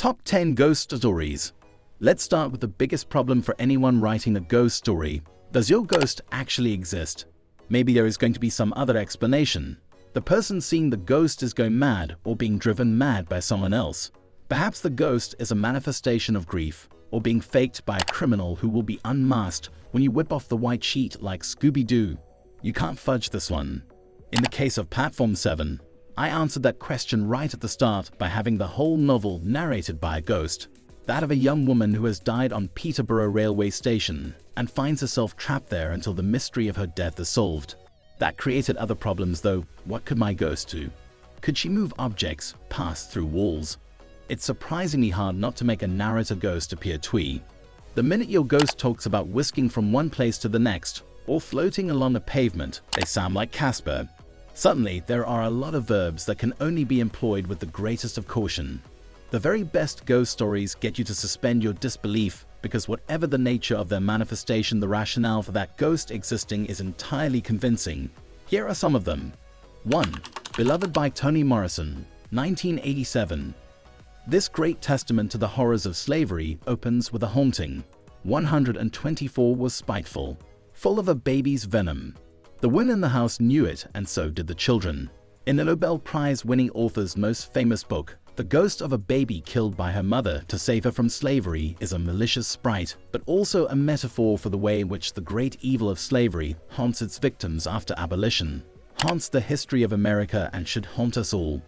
Top 10 Ghost Stories. Let's start with the biggest problem for anyone writing a ghost story. Does your ghost actually exist? Maybe there is going to be some other explanation. The person seeing the ghost is going mad or being driven mad by someone else. Perhaps the ghost is a manifestation of grief or being faked by a criminal who will be unmasked when you whip off the white sheet like Scooby-Doo. You can't fudge this one. In the case of Platform 7, I answered that question right at the start by having the whole novel narrated by a ghost. That of a young woman who has died on Peterborough railway station and finds herself trapped there until the mystery of her death is solved. That created other problems though. What could my ghost do? Could she move objects, pass through walls? It's surprisingly hard not to make a narrator ghost appear twee. The minute your ghost talks about whisking from one place to the next or floating along the pavement, they sound like Casper. Suddenly, there are a lot of verbs that can only be employed with the greatest of caution. The very best ghost stories get you to suspend your disbelief because whatever the nature of their manifestation, the rationale for that ghost existing is entirely convincing. Here are some of them. 1. Beloved by Toni Morrison, 1987. This great testament to the horrors of slavery opens with a haunting. 124 was spiteful, full of a baby's venom. The women in the house knew it, and so did the children. In the Nobel Prize-winning author's most famous book, the ghost of a baby killed by her mother to save her from slavery is a malicious sprite, but also a metaphor for the way in which the great evil of slavery haunts its victims after abolition, haunts the history of America, and should haunt us all.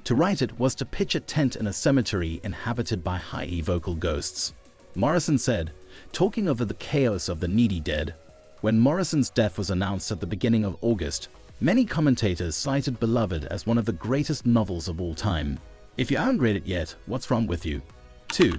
To write it was to pitch a tent in a cemetery inhabited by highly vocal ghosts. Morrison said, talking of the chaos of the needy dead, when Morrison's death was announced at the beginning of August, many commentators cited Beloved as one of the greatest novels of all time. If you haven't read it yet, what's wrong with you? 2.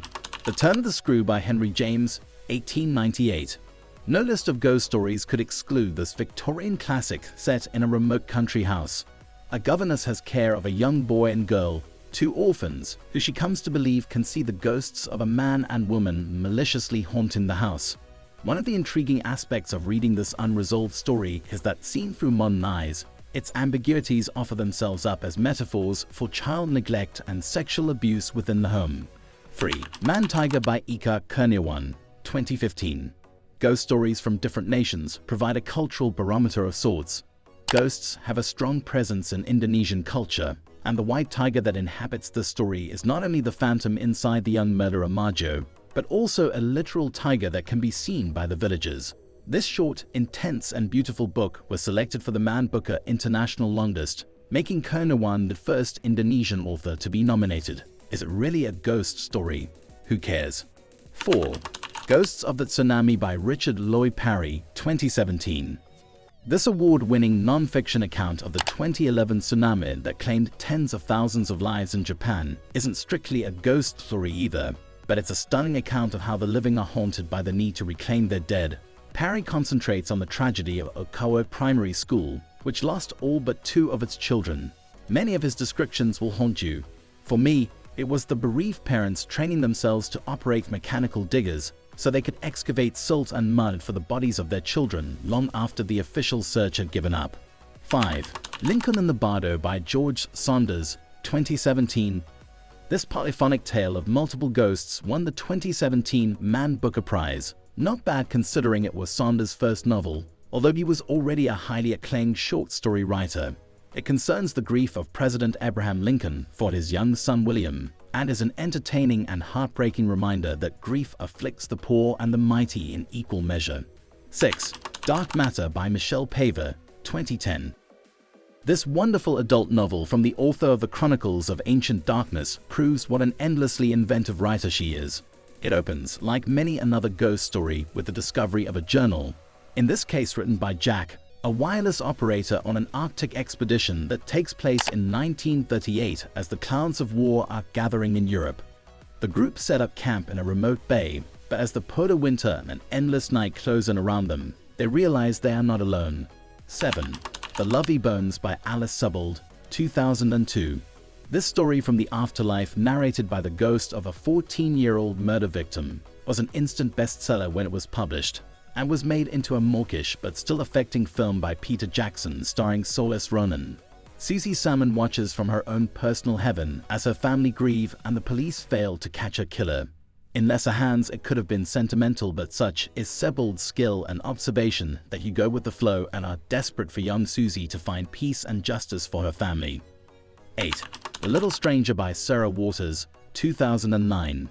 The Turn of the Screw by Henry James, 1898. No list of ghost stories could exclude this Victorian classic set in a remote country house. A governess has care of a young boy and girl, two orphans, who she comes to believe can see the ghosts of a man and woman maliciously haunting the house. One of the intriguing aspects of reading this unresolved story is that, seen through modern eyes, its ambiguities offer themselves up as metaphors for child neglect and sexual abuse within the home. 3. Man-Tiger by Ika Kurniawan, 2015. Ghost stories from different nations provide a cultural barometer of sorts. Ghosts have a strong presence in Indonesian culture, and the white tiger that inhabits this story is not only the phantom inside the young murderer Majo, but also a literal tiger that can be seen by the villagers. This short, intense, and beautiful book was selected for the Man Booker International Longlist, making Kurniawan the first Indonesian author to be nominated. Is it really a ghost story? Who cares? 4. Ghosts of the Tsunami by Richard Lloyd Parry, 2017. This award-winning non-fiction account of the 2011 tsunami that claimed tens of thousands of lives in Japan isn't strictly a ghost story either, but it's a stunning account of how the living are haunted by the need to reclaim their dead. Parry concentrates on the tragedy of Okawa Primary School, which lost all but 2 of its children. Many of his descriptions will haunt you. For me, it was the bereaved parents training themselves to operate mechanical diggers so they could excavate silt and mud for the bodies of their children long after the official search had given up. 5. Lincoln and the Bardo by George Saunders, 2017. This polyphonic tale of multiple ghosts won the 2017 Man Booker Prize. Not bad considering it was Saunders' first novel, although he was already a highly acclaimed short story writer. It concerns the grief of President Abraham Lincoln for his young son William, and is an entertaining and heartbreaking reminder that grief afflicts the poor and the mighty in equal measure. 6. Dark Matter by Michelle Paver, 2010. This wonderful adult novel from the author of the Chronicles of Ancient Darkness proves what an endlessly inventive writer she is. It opens, like many another ghost story, with the discovery of a journal, in this case written by Jack, a wireless operator on an Arctic expedition that takes place in 1938 as the clouds of war are gathering in Europe. The group set up camp in a remote bay, but as the polar winter and endless night close in around them, they realize they are not alone. 7. The Lovely Bones by Alice Subbold, 2002. This story from the afterlife, narrated by the ghost of a 14-year-old murder victim, was an instant bestseller when it was published, and was made into a mawkish but still affecting film by Peter Jackson starring Saoirse Ronan. Susie Salmon watches from her own personal heaven as her family grieve and the police fail to catch her killer. In lesser hands, it could have been sentimental, but such is Sebald's skill and observation that you go with the flow and are desperate for young Susie to find peace and justice for her family. 8. The Little Stranger by Sarah Waters, 2009.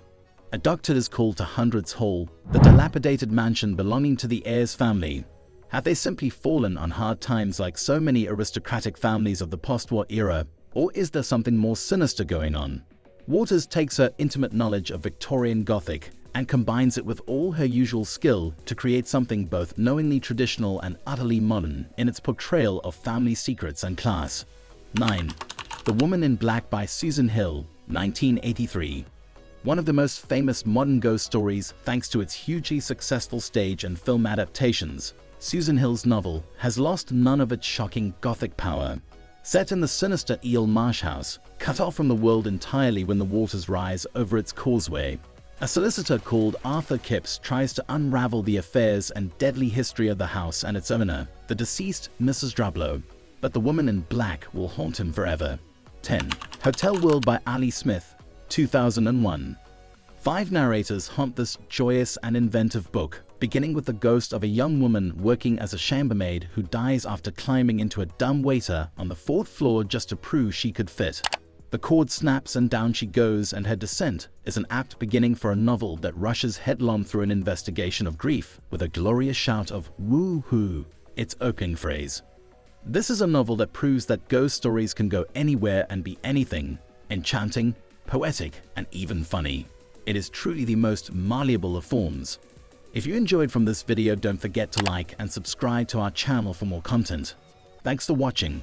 A doctor is called to Hundreds Hall, the dilapidated mansion belonging to the Ayres family. Have they simply fallen on hard times like so many aristocratic families of the post-war era, or is there something more sinister going on? Waters takes her intimate knowledge of Victorian Gothic and combines it with all her usual skill to create something both knowingly traditional and utterly modern in its portrayal of family secrets and class. 9. The Woman in Black by Susan Hill, 1983. One of the most famous modern ghost stories thanks to its hugely successful stage and film adaptations, Susan Hill's novel has lost none of its shocking Gothic power. Set in the sinister Eel Marsh house, cut off from the world entirely when the waters rise over its causeway, a solicitor called Arthur Kipps tries to unravel the affairs and deadly history of the house and its owner, the deceased Mrs. Drablow, but the woman in black will haunt him forever. 10. Hotel World by Ali Smith, 2001. 5 narrators haunt this joyous and inventive book, beginning with the ghost of a young woman working as a chambermaid who dies after climbing into a dumb waiter on the 4th floor just to prove she could fit. The cord snaps and down she goes, and her descent is an apt beginning for a novel that rushes headlong through an investigation of grief with a glorious shout of woo-hoo, its opening phrase. This is a novel that proves that ghost stories can go anywhere and be anything, enchanting, poetic, and even funny. It is truly the most malleable of forms. If you enjoyed from this video, don't forget to like and subscribe to our channel for more content. Thanks for watching.